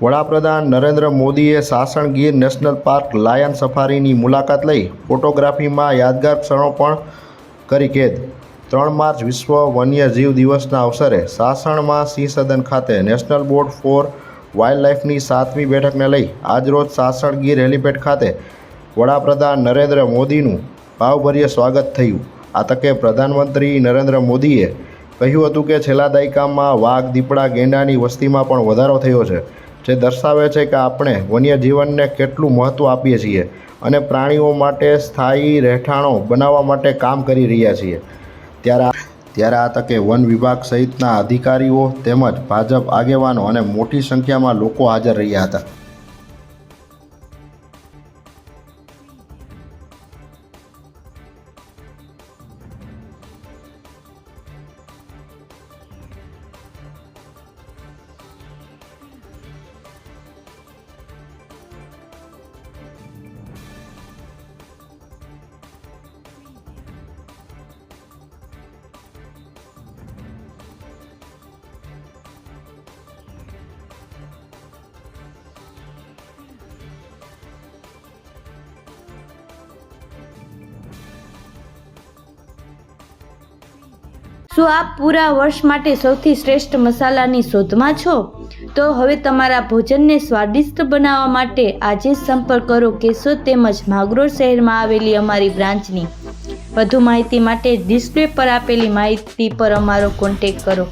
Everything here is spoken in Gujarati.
વડાપ્રધાન નરેન્દ્ર મોદીએ Sasan Gir national park lion સફારીની મુલાકાત લઈ ફોટોગ્રાફીમાં યાદગાર ક્ષણો પણ કરી કેદ। 3 માર્ચ વિશ્વ વન્યજીવ દિવસના અવસરે સાસણમાં સિંહ સદન ખાતે નેશનલ બોર્ડ ફોર વાઇલ્ડલાઇફની 7મી બેઠકને લઈ આજરોજ સાસણ ગીર હેલીપેડ ખાતે વડાપ્રધાન નરેન્દ્ર મોદીનું ભાવભર્યું સ્વાગત થયું। આ તકે પ્રધાનમંત્રી નરેન્દ્ર મોદીએ કહ્યું હતું કે છેલ્લા દાયકામાં વાઘ, દીપડા, ગેંડાની વસ્તીમાં પણ વધારો થયો છે, જે દર્શાવે છે કે આપણે વન્યજીવનને કેટલું મહત્ત્વ આપીએ છીએ અને પ્રાણીઓ માટે સ્થાયી રહેઠાણો બનાવવા માટે કામ કરી રહ્યા છીએ। ત્યારે આ તકે વન વિભાગ સહિતના અધિકારીઓ તેમજ ભાજપ આગેવાનો અને મોટી સંખ્યામાં લોકો હાજર રહ્યા હતા। શું આપ પૂરા વર્ષ માટે સૌથી શ્રેષ્ઠ મસાલાની શોધમાં છો? તો હવે તમારા ભોજનને સ્વાદિષ્ટ બનાવવા માટે આજે જ સંપર્ક કરો કેશોદ તેમજ માંગરોળ શહેરમાં આવેલી અમારી બ્રાન્ચની। વધુ માહિતી માટે ડિસ્પ્લે પર આપેલી માહિતી પર અમારો કોન્ટેક્ટ કરો।